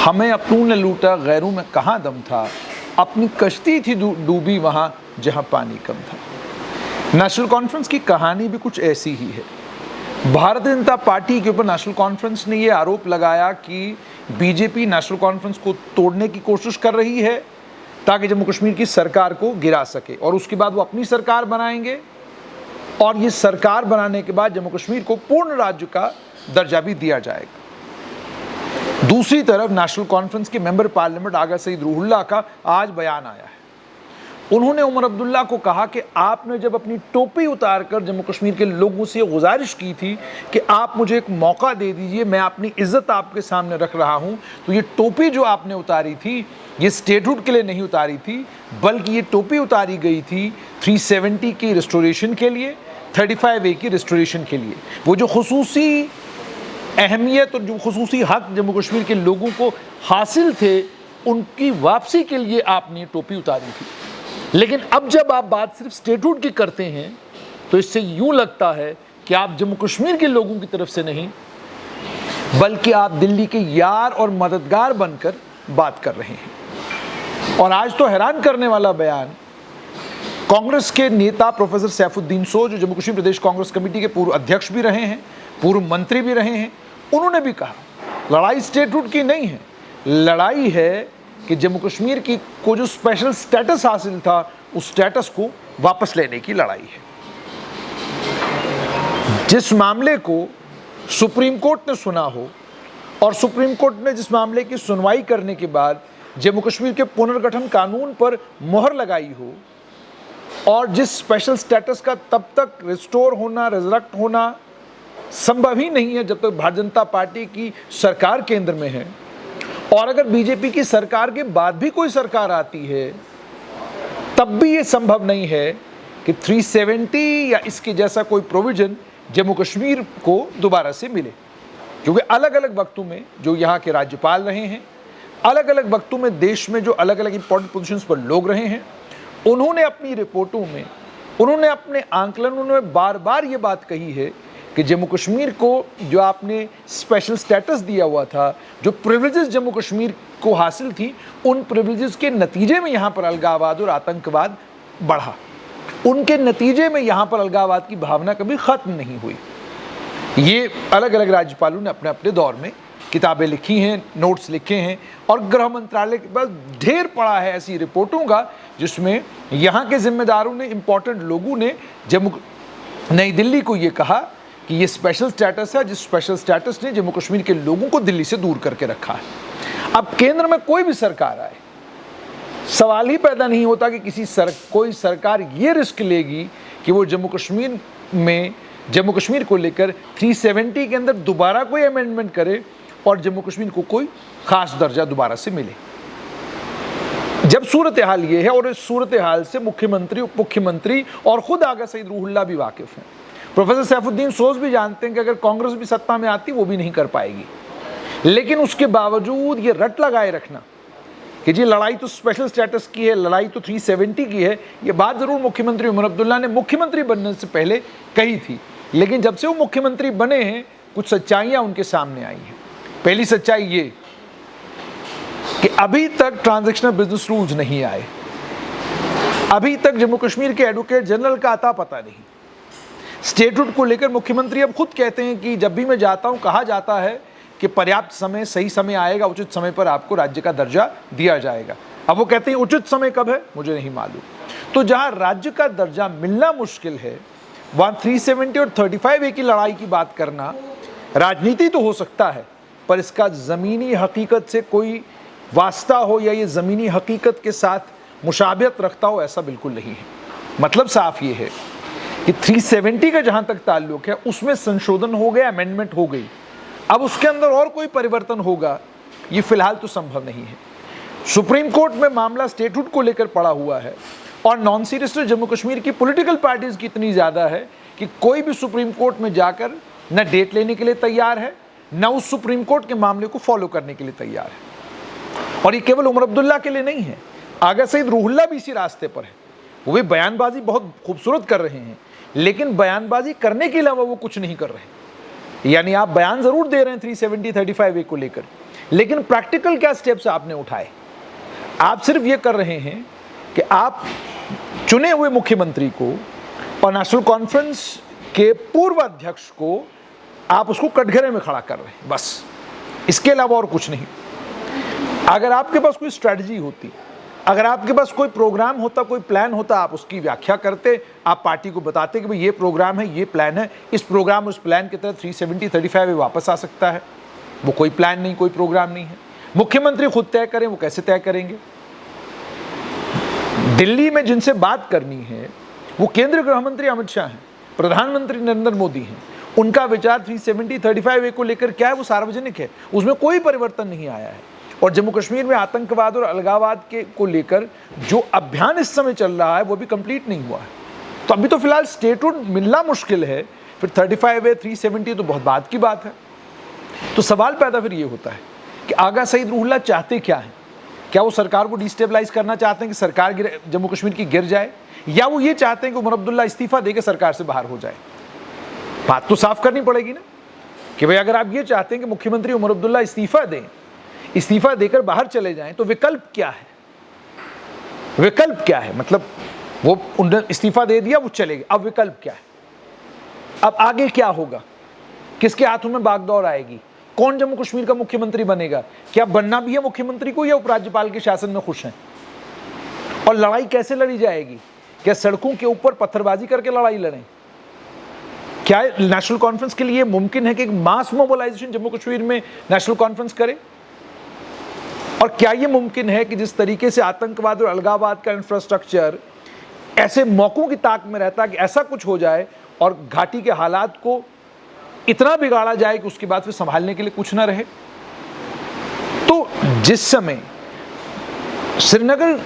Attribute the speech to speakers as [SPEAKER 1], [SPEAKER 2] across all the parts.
[SPEAKER 1] हमें अपनों ने लूटा गैरों में कहाँ दम था, अपनी कश्ती थी डूबी वहाँ जहाँ पानी कम था। नेशनल कॉन्फ्रेंस की कहानी भी कुछ ऐसी ही है। भारतीय जनता पार्टी के ऊपर नेशनल कॉन्फ्रेंस ने ये आरोप लगाया कि बीजेपी नेशनल कॉन्फ्रेंस को तोड़ने की कोशिश कर रही है ताकि जम्मू कश्मीर की सरकार को गिरा सके और उसके बाद वो अपनी सरकार बनाएंगे और ये सरकार बनाने के बाद जम्मू कश्मीर को पूर्ण राज्य का दर्जा भी दिया जाएगा। दूसरी तरफ नेशनल कॉन्फ्रेंस के मेंबर पार्लियामेंट आगा सईद रूहुल्लाह का आज बयान आया है। उन्होंने उमर अब्दुल्ला को कहा कि आपने जब अपनी टोपी उतारकर जम्मू कश्मीर के लोगों से गुजारिश की थी कि आप मुझे एक मौका दे दीजिए, मैं अपनी इज्जत आपके सामने रख रहा हूं, तो ये टोपी जो आपने उतारी थी ये स्टेटहुड के लिए नहीं उतारी थी, बल्कि ये टोपी उतारी गई थी 370 की रिस्टोरेशन के लिए, 35A की रिस्टोरेशन के लिए। वो जो खुसूसी अहमियत और जो खुसूसी हक जम्मू कश्मीर के लोगों को हासिल थे उनकी वापसी के लिए आपने टोपी उतारी थी। लेकिन अब जब आप बात सिर्फ स्टेटहुड की करते हैं तो इससे यूं लगता है कि आप जम्मू कश्मीर के लोगों की तरफ से नहीं बल्कि आप दिल्ली के यार और मददगार बनकर बात कर रहे हैं। और आज तो हैरान करने वाला बयान कांग्रेस के नेता प्रोफेसर सैफुद्दीन सोज, जो जम्मू कश्मीर प्रदेश कांग्रेस कमेटी के पूर्व अध्यक्ष भी रहे हैं, पूर्व मंत्री भी रहे हैं, उन्होंने भी कहा लड़ाई स्टेटहुड की नहीं है, लड़ाई है कि जम्मू कश्मीर की को जो स्पेशल स्टेटस हासिल था उस स्टेटस को वापस लेने की लड़ाई है। जिस मामले को सुप्रीम कोर्ट ने सुना हो और सुप्रीम कोर्ट ने जिस मामले की सुनवाई करने के बाद जम्मू कश्मीर के पुनर्गठन कानून पर मोहर लगाई हो और जिस स्पेशल स्टेटस का तब तक रिस्टोर होना, रिजरेक्ट होना संभव ही नहीं है जब तक भारतीय जनता पार्टी की सरकार केंद्र में है, और अगर बीजेपी की सरकार के बाद भी कोई सरकार आती है तब भी ये संभव नहीं है कि 370 या इसके जैसा कोई प्रोविजन जम्मू कश्मीर को दोबारा से मिले। क्योंकि अलग अलग वक्तों में जो यहाँ के राज्यपाल रहे हैं, अलग अलग वक्तों में देश में जो अलग अलग इंपॉर्टेंट पोजीशंस पर लोग रहे हैं, उन्होंने अपनी रिपोर्टों में, उन्होंने अपने आंकलनों में बार बार ये बात कही है कि जम्मू कश्मीर को जो आपने स्पेशल स्टेटस दिया हुआ था, जो प्रिविलेजेस जम्मू कश्मीर को हासिल थी, उन प्रिविलेजेस के नतीजे में यहाँ पर अलगाववाद और आतंकवाद बढ़ा। उनके नतीजे में यहाँ पर अलगाववाद की भावना कभी ख़त्म नहीं हुई। ये अलग अलग राज्यपालों ने अपने अपने दौर में किताबें लिखी हैं, नोट्स लिखे हैं, और गृह मंत्रालय के पास ढेर पड़ा है ऐसी रिपोर्टों का जिसमें यहाँ के जिम्मेदारों ने, इंपॉर्टेंट लोगों ने नई दिल्ली को ये कहा कि ये स्पेशल स्टेटस है, जिस स्पेशल स्टेटस ने जम्मू कश्मीर के लोगों को दिल्ली से दूर करके रखा है। अब केंद्र में कोई भी सरकार आए, सवाल ही पैदा नहीं होता कि कोई सरकार ये रिस्क लेगी कि वो जम्मू कश्मीर को लेकर 370 के अंदर दोबारा कोई अमेंडमेंट करे और जम्मू कश्मीर को कोई खास दर्जा दोबारा से मिले। जब सूरत हाल ये है, और इस सूरत हाल से मुख्यमंत्री, उप मुख्यमंत्री और खुद आगा सईद रूहुल्लाह भी वाकिफ हैं। प्रोफेसर सैफुद्दीन सोज भी जानते हैं कि अगर कांग्रेस भी सत्ता में आती वो भी नहीं कर पाएगी। लेकिन उसके बावजूद ये रट लगाए रखना कि जी लड़ाई तो स्पेशल स्टेटस की है, लड़ाई तो 370 की है, ये बात ज़रूर मुख्यमंत्री उमर अब्दुल्ला ने मुख्यमंत्री बनने से पहले कही थी। लेकिन जब से वो मुख्यमंत्री बने हैं कुछ सच्चाइयाँ उनके सामने आई हैं। पहली सच्चाई ये कि अभी तक ट्रांजैक्शनल बिजनेस रूल्स नहीं आए, अभी तक जम्मू कश्मीर के एडवोकेट जनरल का अता पता नहीं। स्टेटहुड को लेकर मुख्यमंत्री अब खुद कहते हैं कि जब भी मैं जाता हूं कहा जाता है कि पर्याप्त समय, सही समय आएगा, उचित समय पर आपको राज्य का दर्जा दिया जाएगा। अब वो कहते हैं उचित समय कब है मुझे नहीं मालूम। तो जहां राज्य का दर्जा मिलना मुश्किल है वहां 370 और 35A की लड़ाई की बात करना राजनीति तो हो सकता है, पर इसका ज़मीनी हकीकत से कोई वास्ता हो या ये ज़मीनी हकीकत के साथ मुशाबियत रखता हो, ऐसा बिल्कुल नहीं है। मतलब साफ ये है कि 370 का जहां तक ताल्लुक है उसमें संशोधन हो गया, अमेंडमेंट हो गई। अब उसके अंदर और कोई परिवर्तन होगा ये फिलहाल तो संभव नहीं है। सुप्रीम कोर्ट में मामला स्टेटहुड को लेकर पड़ा हुआ है और नॉन सीरियस जम्मू कश्मीर की पॉलिटिकल पार्टीज की इतनी ज़्यादा है कि कोई भी सुप्रीम कोर्ट में जाकर न डेट लेने के लिए तैयार है, न उस सुप्रीम कोर्ट के मामले को फॉलो करने के लिए तैयार है। और ये केवल उमर अब्दुल्ला के लिए नहीं है, आगा सईद रूहुल्लाह भी इसी रास्ते पर है। वो भी बयानबाजी बहुत खूबसूरत कर रहे हैं, लेकिन बयानबाजी करने के अलावा वो कुछ नहीं कर रहे। यानी आप बयान ज़रूर दे रहे हैं 370 35A को लेकर, लेकिन प्रैक्टिकल क्या स्टेप्स आपने उठाए? आप सिर्फ ये कर रहे हैं कि आप चुने हुए मुख्यमंत्री को और नेशनल कॉन्फ्रेंस के पूर्व अध्यक्ष को आप उसको कटघरे में खड़ा कर रहे हैं, बस, इसके अलावा और कुछ नहीं। अगर आपके पास कोई स्ट्रैटेजी होती, अगर आपके पास कोई प्रोग्राम होता, कोई प्लान होता, आप उसकी व्याख्या करते, आप पार्टी को बताते कि भाई ये प्रोग्राम है, ये प्लान है, इस प्रोग्राम उस प्लान के तहत 370-35 वापस आ सकता है। वो कोई प्लान नहीं, कोई प्रोग्राम नहीं है। मुख्यमंत्री खुद तय करें, वो कैसे तय करेंगे? दिल्ली में जिनसे बात करनी है वो केंद्रीय गृह मंत्री अमित शाह हैं, प्रधानमंत्री नरेंद्र मोदी हैं। उनका विचार 370-35 को लेकर क्या है, वो सार्वजनिक है, उसमें कोई परिवर्तन नहीं आया है। और जम्मू कश्मीर में आतंकवाद और अलगाववाद के को लेकर जो अभियान इस समय चल रहा है वो भी कंप्लीट नहीं हुआ है। तो अभी तो फिलहाल स्टेटहुड मिलना मुश्किल है, फिर 35 है, 370 तो बहुत बात की बात है। तो सवाल पैदा फिर ये होता है कि आगा सईद रूहुल्लाह चाहते क्या है? क्या वो सरकार को डिस्टेबलाइज करना चाहते हैं कि सरकार जम्मू कश्मीर की गिर जाए, या वो ये चाहते हैं कि उमर अब्दुल्ला इस्तीफा देकर सरकार से बाहर हो जाए? बात तो साफ करनी पड़ेगी ना कि भाई अगर आप ये चाहते हैं कि मुख्यमंत्री उमर अब्दुल्ला इस्तीफा दें, इस्तीफा देकर बाहर चले जाएं, तो विकल्प क्या है? विकल्प क्या है? मतलब वो उन्होंने इस्तीफा दे दिया, वो चले गए, अब विकल्प क्या है? अब आगे क्या होगा? किसके हाथों में बागडोर आएगी? कौन जम्मू कश्मीर का मुख्यमंत्री बनेगा? क्या बनना भी है मुख्यमंत्री को, या उपराज्यपाल के शासन में खुश हैं? और लड़ाई कैसे लड़ी जाएगी? क्या सड़कों के ऊपर पत्थरबाजी करके लड़ाई लड़ें? क्या नेशनल कॉन्फ्रेंस के लिए मुमकिन है कि मास मोबिलाइजेशन जम्मू कश्मीर में नेशनल कॉन्फ्रेंस करे? और क्या यह मुमकिन है कि जिस तरीके से आतंकवाद और अलगाववाद का इंफ्रास्ट्रक्चर ऐसे मौकों की ताक में रहता है कि ऐसा कुछ हो जाए और घाटी के हालात को इतना बिगाड़ा जाए कि उसके बाद फिर संभालने के लिए कुछ ना रहे? तो जिस समय श्रीनगर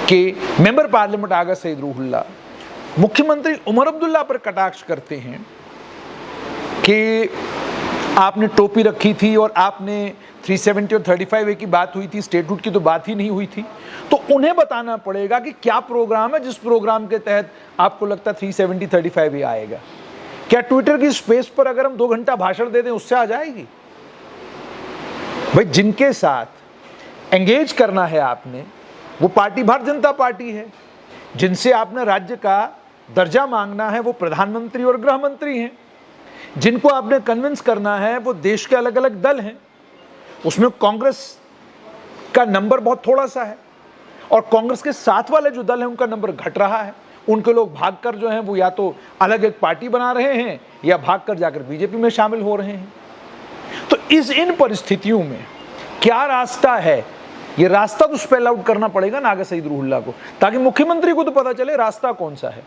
[SPEAKER 1] के मेंबर पार्लियामेंट आगा सईद रूहुल्लाह मुख्यमंत्री उमर अब्दुल्ला पर कटाक्ष करते हैं कि आपने टोपी रखी थी और आपने 370 और 35A की बात हुई थी, स्टेटहुड की तो बात ही नहीं हुई थी, तो उन्हें बताना पड़ेगा कि क्या प्रोग्राम है जिस प्रोग्राम के तहत आपको लगता है 370-35A आएगा। क्या ट्विटर की स्पेस पर अगर हम 2 घंटा भाषण दे दें उससे आ जाएगी? भाई जिनके साथ एंगेज करना है आपने, वो पार्टी भारतीय जनता पार्टी है। जिनसे आपने राज्य का दर्जा मांगना है वो प्रधानमंत्री और गृह मंत्री हैं। जिनको आपने कन्विंस करना है वो देश के अलग अलग दल हैं। उसमें कांग्रेस का नंबर बहुत थोड़ा सा है और कांग्रेस के साथ वाले जो दल हैं उनका नंबर घट रहा है। उनके लोग भागकर जो हैं वो या तो अलग एक पार्टी बना रहे हैं या भागकर जाकर बीजेपी में शामिल हो रहे हैं। तो इन परिस्थितियों में क्या रास्ता है? ये रास्ता तो स्पेल आउट करना पड़ेगा ना आगा सईद रूहुल्लाह को, ताकि मुख्यमंत्री को तो पता चले रास्ता कौन सा है।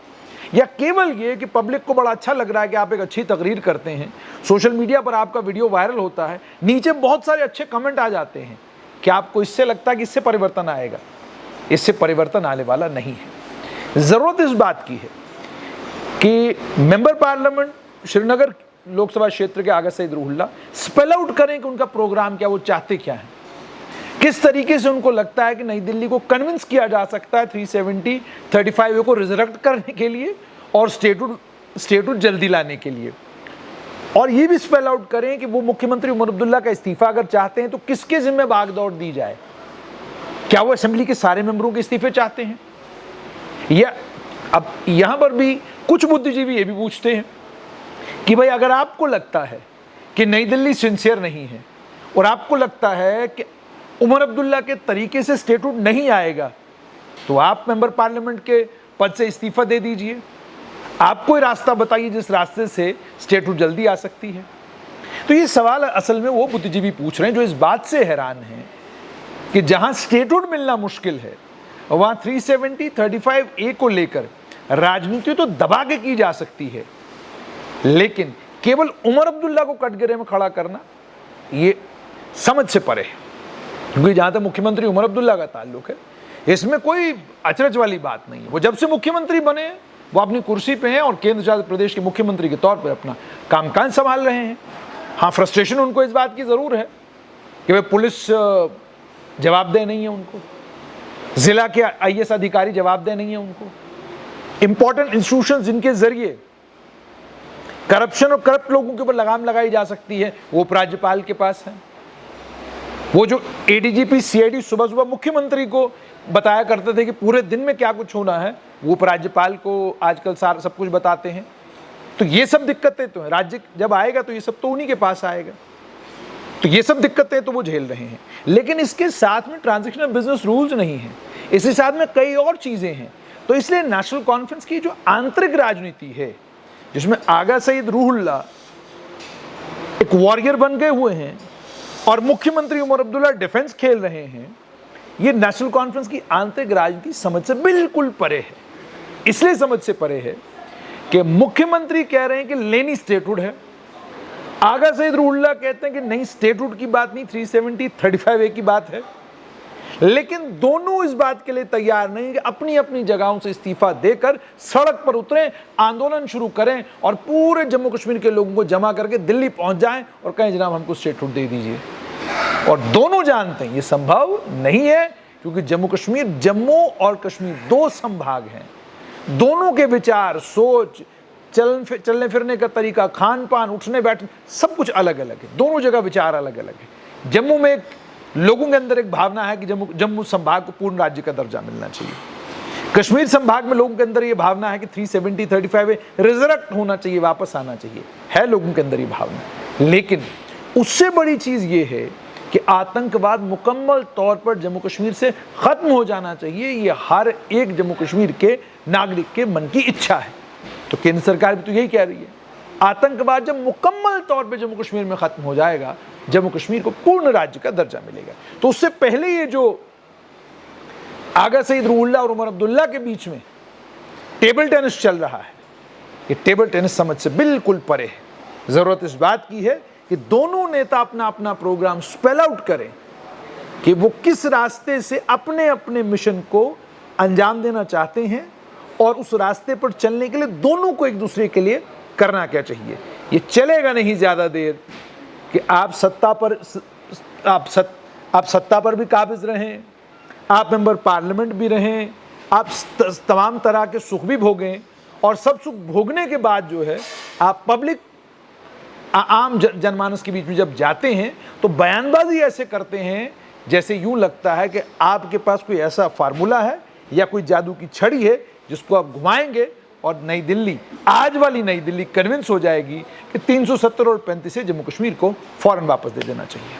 [SPEAKER 1] या केवल ये कि पब्लिक को बड़ा अच्छा लग रहा है कि आप एक अच्छी तकरीर करते हैं, सोशल मीडिया पर आपका वीडियो वायरल होता है, नीचे बहुत सारे अच्छे कमेंट आ जाते हैं, क्या आपको इससे लगता है कि इससे परिवर्तन आएगा? इससे परिवर्तन आने वाला नहीं है। जरूरत इस बात की है कि मेंबर पार्लियामेंट श्रीनगर लोकसभा क्षेत्र के आगा सईद रूहुल्लाह स्पेल आउट करें कि उनका प्रोग्राम क्या, वो चाहते क्या है, किस तरीके से उनको लगता है कि नई दिल्ली को कन्विंस किया जा सकता है 370-35A को रिजरेक्ट करने के लिए और स्टेटहुड जल्दी लाने के लिए। और ये भी स्पेल आउट करें कि वो मुख्यमंत्री उमर अब्दुल्ला का इस्तीफा अगर चाहते हैं तो किसके जिम्मे भागदौड़ दी जाए? क्या वो असेंबली के सारे मेंबरों के इस्तीफे चाहते हैं? या अब यहां पर भी कुछ बुद्धिजीवी ये भी पूछते हैं कि भाई अगर आपको लगता है कि नई दिल्ली सिंसियर नहीं है और आपको लगता है कि उमर अब्दुल्ला के तरीके से स्टेटहुड नहीं आएगा, तो आप मेंबर पार्लियामेंट के पद से इस्तीफा दे दीजिए। आप कोई रास्ता बताइए जिस रास्ते से स्टेटहुड जल्दी आ सकती है। तो ये सवाल असल में वो बुद्धिजीवी पूछ रहे हैं जो इस बात से हैरान हैं कि जहां स्टेटहुड मिलना मुश्किल है वहां 370-35A को लेकर राजनीति तो दबा के की जा सकती है, लेकिन केवल उमर अब्दुल्ला को कटघरे में खड़ा करना ये समझ से परे है। क्योंकि जहां तक मुख्यमंत्री उमर अब्दुल्ला का ताल्लुक है, इसमें कोई अचरज वाली बात नहीं है। वो जब से मुख्यमंत्री बने वो अपनी कुर्सी पे हैं और केंद्र शासित प्रदेश के मुख्यमंत्री के तौर पर अपना कामकाज संभाल रहे हैं। हाँ, फ्रस्ट्रेशन उनको इस बात की जरूर है कि वे पुलिस जवाबदेह नहीं है, उनको जिला के IAS अधिकारी जवाबदेह नहीं है, उनको इंपॉर्टेंट इंस्टीट्यूशन जिनके जरिए करप्शन और करप्ट लोगों के ऊपर लगाम लगाई जा सकती है वो उपराज्यपाल के पास है। वो जो एडीजीपी सीआईडी सुबह सुबह मुख्यमंत्री को बताया करते थे कि पूरे दिन में क्या कुछ होना है, वो उपराज्यपाल को आजकल सारा सब कुछ बताते हैं। तो ये सब दिक्कतें तो हैं, राज्य जब आएगा तो ये सब तो उन्हीं के पास आएगा। तो ये सब दिक्कतें तो वो झेल रहे हैं, लेकिन इसके साथ में ट्रांजैक्शनल बिजनेस रूल्स नहीं है, इसके साथ में कई और चीजें हैं। तो इसलिए नेशनल कॉन्फ्रेंस की जो आंतरिक राजनीति है, जिसमें आगा सईद रूहुल्लाह एक वॉरियर बन गए हुए हैं और मुख्यमंत्री उमर अब्दुल्ला डिफेंस खेल रहे हैं, ये नेशनल कॉन्फ्रेंस की आंतरिक राजनीति समझ से बिल्कुल परे है। इसलिए समझ से परे है कि मुख्यमंत्री कह रहे हैं कि लेनी स्टेटहुड है, आगा सईद रूहुल्लाह कहते हैं कि नहीं स्टेटहुड की बात नहीं, 370 35A की बात है। लेकिन दोनों इस बात के लिए तैयार नहीं कि अपनी अपनी जगहों से इस्तीफा देकर सड़क पर उतरें, आंदोलन शुरू करें और पूरे जम्मू कश्मीर के लोगों को जमा करके दिल्ली पहुंच जाएं और कहें जनाब हमको स्टेटहुड दे दीजिए। और दोनों जानते हैं ये संभव नहीं है, क्योंकि जम्मू और कश्मीर दो संभाग हैं, दोनों के विचार, सोच, चलने फिरने का तरीका, खान पान, उठने बैठने सब कुछ अलग अलग है। दोनों जगह विचार अलग अलग है। जम्मू में लोगों के अंदर एक भावना है कि जम्मू संभाग को पूर्ण राज्य का दर्जा मिलना चाहिए। कश्मीर संभाग में लोगों के अंदर ये भावना है कि 370 35A रिजरेक्ट होना चाहिए, वापस आना चाहिए, है लोगों के अंदर ये भावना। लेकिन उससे बड़ी चीज ये है कि आतंकवाद मुकम्मल तौर पर जम्मू कश्मीर से खत्म हो जाना चाहिए। ये हर एक जम्मू कश्मीर के नागरिक के मन की इच्छा है। तो केंद्र सरकार भी तो यही कह रही है, आतंकवाद जब मुकम्मल तौर पे जम्मू कश्मीर में खत्म हो जाएगा, जम्मू कश्मीर को पूर्ण राज्य का दर्जा मिलेगा। तो उससे पहले ये जो आगा सईद रूहुल्लाह और उमर अब्दुल्ला के बीच में टेबल टेनिस चल रहा है, ये टेबल टेनिस समझ से बिल्कुल परे है। जरूरत इस बात की है कि दोनों नेता अपना अपना प्रोग्राम स्पेल आउट करें कि वो किस रास्ते से अपने अपने मिशन को अंजाम देना चाहते हैं और उस रास्ते पर चलने के लिए दोनों को एक दूसरे के लिए करना क्या चाहिए। ये चलेगा नहीं ज्यादा देर कि आप सत्ता पर भी काबिज रहें, आप मेंबर पार्लियामेंट भी रहें, आप तमाम तरह के सुख भी भोगें और सब सुख भोगने के बाद जो है आप पब्लिक आम जनमानस के बीच में जब जाते हैं तो बयानबाजी ऐसे करते हैं जैसे यूं लगता है कि आपके पास कोई ऐसा फार्मूला है या कोई जादू की छड़ी है जिसको आप घुमाएंगे और नई दिल्ली, आज वाली नई दिल्ली कन्विंस हो जाएगी कि 370 और 35 से जम्मू कश्मीर को फौरन वापस दे देना चाहिए।